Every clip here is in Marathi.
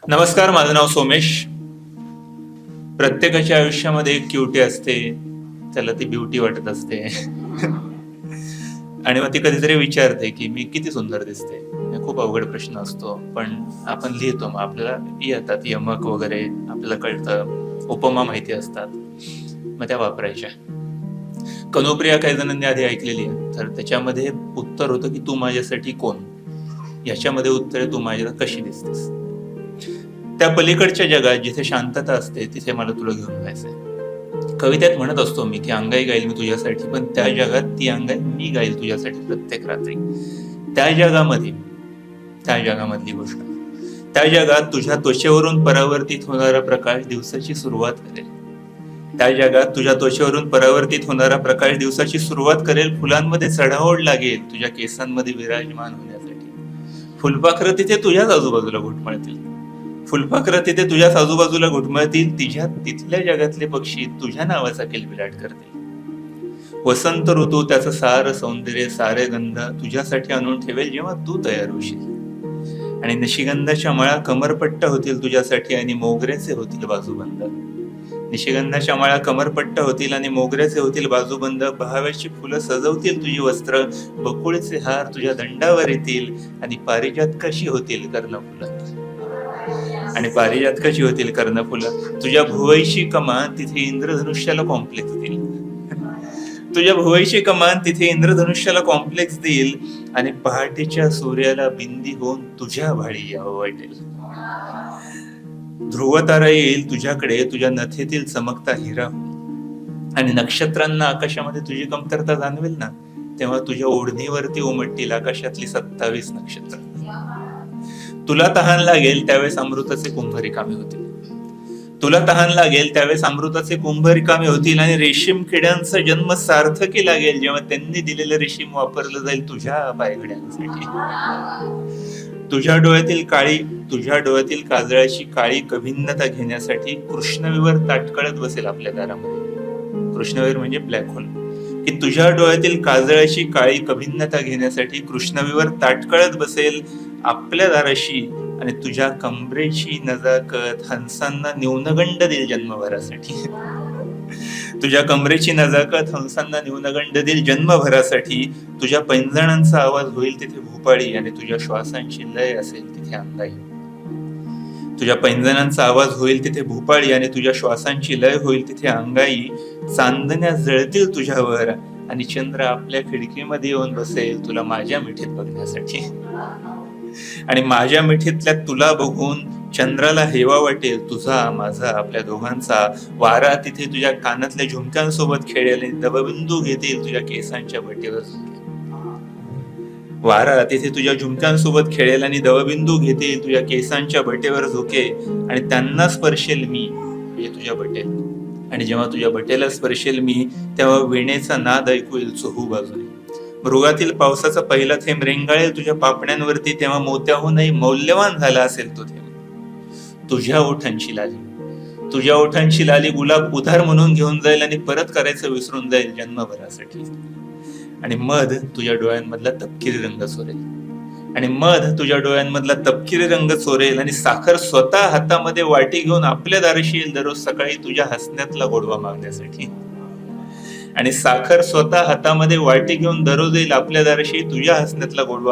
नमस्कार, माझं नाव सोमेश. प्रत्येकाच्या आयुष्यामध्ये एक क्युटी असते, त्याला ती ब्युटी वाटत असते. आणि मग ती कधीतरी विचारते की मी किती सुंदर दिसते. खूप अवघड प्रश्न असतो, पण आपण लिहितो, मग आपल्याला येतात यमक वगैरे, आपल्याला कळतं, उपमा माहिती असतात, मग त्या वापरायच्या. कनुप्रिया काही जणांनी आधी ऐकलेली आहे, तर त्याच्यामध्ये उत्तर होतं की तू माझ्यासाठी कोण. याच्यामध्ये उत्तर आहे, तू माझ्याला कशी दिसतेस. त्या पलीकडच्या जगात जिथे शांतता असते तिथे मला तुला घेऊन जायचंय. कवितेत म्हणत असतो मी की अंगाई गाईल मी तुझ्यासाठी, पण त्या जगात ती अंगाई मी गाईल तुझ्यासाठी प्रत्येक रात्री. त्या जगामधली गोष्ट, त्या जगात तुझ्या त्वचेवरून परावर्तित होणारा प्रकाश दिवसाची सुरुवात करेल. त्या जगात तुझ्या त्वचेवरून परावर्तित होणारा प्रकाश दिवसाची सुरुवात करेल. फुलांमध्ये चढाओढ लागेल तुझ्या केसांमध्ये विराजमान होण्यासाठी. फुलपाखरं तिथे तुझ्याच आजूबाजूला घुटमळतील. आजूबाजूला घुटमळतील. तिथल्या जगातले पक्षी तुझ्या नावाचा किलबिलाट करतील. वसंत ऋतू त्याचं सार सौंदर्य, सारे गंध तुझ्यासाठी आणून ठेवेल जेव्हा तू तयार होशील. आणि निशिगंधाच्या मळा कमरपट्ट होतील तुझ्यासाठी आणि मोगऱ्याचे होतील बाजूबंद. निशिगंधाच्या माळा कमरपट्ट होतील आणि मोगऱ्याचे होतील बाजूबंद. बहाव्याची फुलं सजवतील तुझी वस्त्र. बकुळीचे हार तुझ्या दंडावर येतील आणि पारिजातकाशी होतील कर्णफुलं. तुझ्या भुवईची कमान तिथे इंद्रधनुष्याला कॉम्प्लेक्स देईल आणि पहाटेच्या सूर्याला बिंदी होऊन तुझ्या भाळी यावं वाटेल. ध्रुवतारा येईल तुझ्याकडे तुझ्या नथेतील चमकता हिरा, आणि नक्षत्रांना आकाशामध्ये तुझी कमतरता जाणवेल ना, तेव्हा तुझ्या ओढणीवरती उमटतील आकाशातली 27 नक्षत्र. तुला तहान लागेल त्यावेळेस अमृताचे कुंभ रिकामे होतील आणि रेशीम किड्यांचा जन्म सार्थकी लागेल जेव्हा त्यांनी दिलेलं रेशीम वापरलं जाईल तुझ्या पायघड्यांसाठी. तुझ्या डोळ्यातील काजळाची काळी कभिन्नता घेण्यासाठी कृष्णविवर ताटकळत बसेल आपल्या दारामध्ये. कृष्णविवर म्हणजे ब्लॅक होल. की तुझ्या डोळ्यातील काजळाची काळी कभिन्नता घेण्यासाठी कृष्णविवर ताटकळत बसेल आपल्या दाराशी, आणि तुझ्या कमरेची नजाकत हंसांना न्यूनगंड देईल जन्मभरासाठी. तुझ्या पैंजणांचा आवाज होईल तिथे भूपाळी आणि तुझ्या श्वासांची लय असेल तिथे अंगाई. चांदण्या जळतील तुझ्यावर आणि चंद्र आपल्या खिडकीमध्ये येऊन बसेल तुला माझ्या मिठीत बघण्यासाठी. आणि माझ्या मिठीतल्या तुला बघून चंद्राला हेवा वाटेल तुझा माझा आपल्या दोघांचा. वारा तिथे तुझ्या कानातल्या झुमक्यांसोबत खेळेल आणि दवबिंदू घेतील तुझ्या केसांच्या बटेवर झोके. आणि त्यांना स्पर्शेल मी म्हणजे तुझ्या बटेल, आणि जेव्हा तुझ्या बटेला स्पर्शेल मी तेव्हा वीणेचा नाद ऐकू येईल चोहू बाजूने. मृगातील पावसाचा पहिला थेंब रेंगाळेल तुझ्या पापण्यांवरती, तेव्हा मोत्याहूनही मौल्यवान झाला असेल तो थेंब. तुझ्या ओठांची लाली गुलाब उधार म्हणून घेऊन जाईल आणि परत करायचं विसरून जाईल जन्मभरासाठी. आणि मध तुझ्या डोळ्यांमधला तपकिरी रंग चोरेल आणि साखर स्वतः हातामध्ये वाटी घेऊन आपल्या दाराशी येईल दररोज सकाळी तुझ्या हसण्यातला गोडवा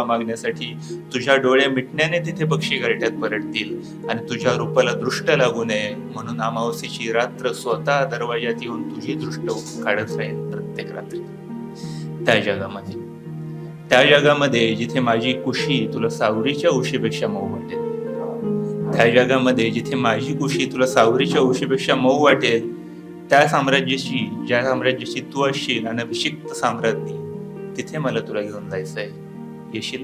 मागण्यासाठी. तुझ्या डोळे मिटण्याने तिथे पक्षी घरट्यात परततील आणि तुझ्या रूपाला दृष्ट लागू नये म्हणून अमावस्येची रात्र स्वतः दरवाजात येऊन तुझी दृष्ट काढत राहील प्रत्येक रात्री. त्या जगामध्ये जिथे माझी कुशी तुला सावरीच्या उशीपेक्षा मऊ वाटेल, ज्या साम्राज्याची तू असशील अनभिषिक्त साम्राज्ञी, तिथे मला तुला घेऊन जायचंय. येशील?